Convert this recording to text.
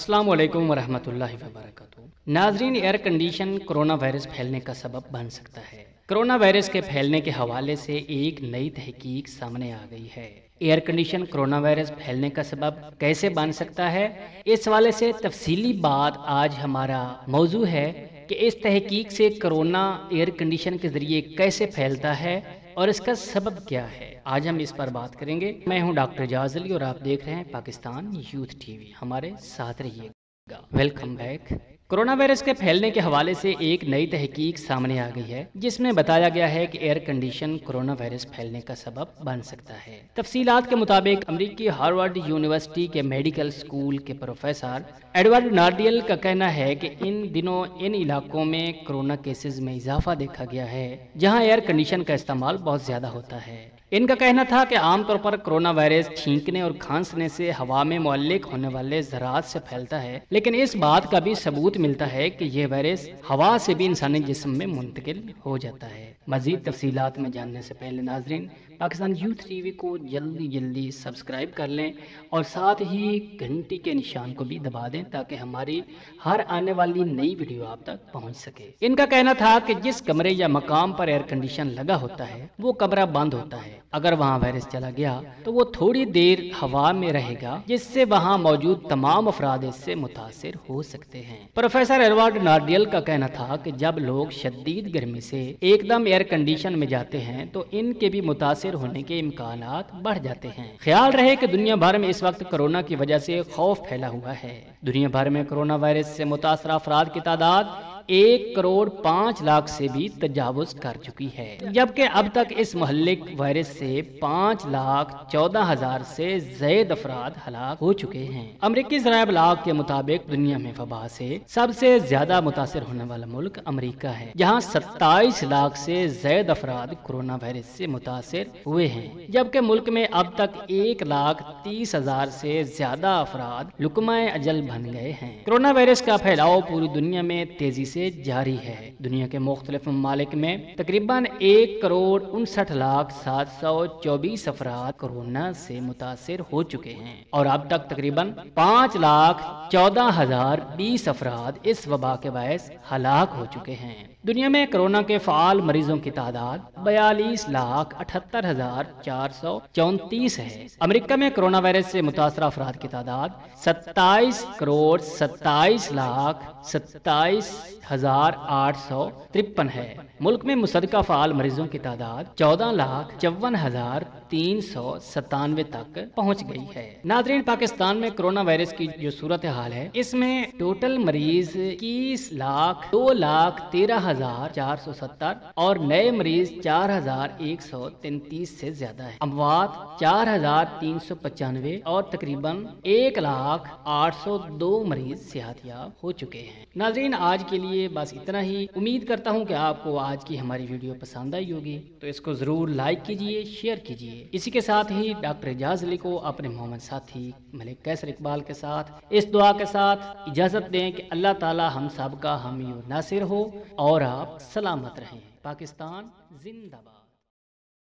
अस्सलाम वालेकुम वरहमतुल्लाहि वबरकातुहू। नाजरीन, एयर कंडीशन कोरोना वायरस फैलने का सबब बन सकता है। कोरोना वायरस के फैलने के हवाले से एक नई तहकीक सामने आ गई है। एयर कंडीशन कोरोना वायरस फैलने का सबब कैसे बन सकता है, इस हवाले से तफसीली बात आज हमारा मौजू है कि इस तहकीक से कोरोना एयर कंडीशन के ज़रिए कैसे फैलता है और इसका सबब क्या है। आज हम इस पर बात करेंगे। मैं हूं डॉक्टर एजाज अली और आप देख रहे हैं पाकिस्तान यूथ टीवी। हमारे साथ रहिएगा। Welcome back. कोरोना वायरस के फैलने के हवाले से एक नई तहकीक सामने आ गई है, जिसमें बताया गया है कि एयर कंडीशन कोरोना वायरस फैलने का सबब बन सकता है। तफसीलात के मुताबिक अमेरिकी हार्वर्ड यूनिवर्सिटी के मेडिकल स्कूल के प्रोफेसर एडवर्ड नार्डियल का कहना है कि इन दिनों इन इलाकों में कोरोना केसेस में इजाफा देखा गया है जहां एयर कंडीशन का इस्तेमाल बहुत ज़्यादा होता है। इनका कहना था कि आमतौर पर कोरोना वायरस छींकने और खांसने से हवा में मुअल्लिक होने वाले ज़रात से फैलता है, लेकिन इस बात का भी सबूत मिलता है कि यह वायरस हवा से भी इंसानी जिस्म में मुंतकिल हो जाता है। मज़ीद तफसीलात में जानने से पहले नाजरीन, पाकिस्तान यूथ टीवी को जल्दी सब्सक्राइब कर लें और साथ ही घंटी के निशान को भी दबा दें ताकि हमारी हर आने वाली नई वीडियो आप तक पहुंच सके। इनका कहना था कि जिस कमरे या मकाम पर एयर कंडीशन लगा होता है वो कमरा बंद होता है। अगर वहां वायरस चला गया तो वो थोड़ी देर हवा में रहेगा, जिससे वहां मौजूद तमाम अफराद इससे मुतासिर हो सकते हैं। प्रोफेसर एडवर्ड नार्डियल का कहना था कि जब लोग शदीद गर्मी से एकदम एयर कंडीशन में जाते हैं तो इनके भी मुतासिर होने के इम्कानात बढ़ जाते हैं। ख्याल रहे कि दुनिया भर में इस वक्त कोरोना की वजह से खौफ फैला हुआ है। दुनिया भर में कोरोना वायरस से मुतासर अफराद की तादाद 1,05,00,000 से भी तजावुज कर चुकी है, जबकि अब तक इस मुहल्लिक वायरस से 5,14,000 से ज्यादा अफराद हलाक हो चुके हैं। अमरीकी ज़राए इब्लाग के मुताबिक दुनिया में वबा से सबसे ज्यादा मुतासिर होने वाला मुल्क अमरीका है, जहां 27 लाख से ज्यादा अफराद कोरोना वायरस से मुतासिर हुए हैं, जबकि मुल्क में अब तक 1,30,000 से ज्यादा अफराद लुकमाए अजल बन गए हैं। कोरोना वायरस का फैलाव पूरी दुनिया में तेजी से जारी है। दुनिया के मुख्तलिफ ममालिक में तकरीबन 1,61,724 अफराद कोरोना से मुतासिर हो चुके हैं और अब तक तकरीबन 5,14,020 अफराद इस वबा के बायस हलाक हो चुके हैं। दुनिया में कोरोना के फाल मरीजों की तादाद 42,78,434 है। अमेरिका में कोरोना वायरस से मुतासर अफराद की तादाद 27,27,27,853 है। मुल्क में मुसद्दका फाल मरीजों की तादाद 14,54,397 तक पहुंच गई है। नाज़रीन, पाकिस्तान में कोरोना वायरस की जो सूरत हाल है, इसमें टोटल मरीज 21,02,13,470 और नए मरीज 4,133 से ज्यादा है। अमवात 4,395 और तकरीबन 1,08,02 मरीज सेहतयाब हो चुके हैं। नाज़रीन, आज के लिए बस इतना ही। उम्मीद करता हूँ कि आपको आज की हमारी वीडियो पसंद आई होगी, तो इसको जरूर लाइक कीजिए, शेयर कीजिए। इसी के साथ ही डॉक्टर एजाज अली को अपने मोहम्मद साथी मलिक कैसर इकबाल के साथ इस दुआ के साथ इजाजत दें कि अल्लाह ताला हम सब का हामी और नासिर हो और आप सलामत रहें। पाकिस्तान जिंदाबाद।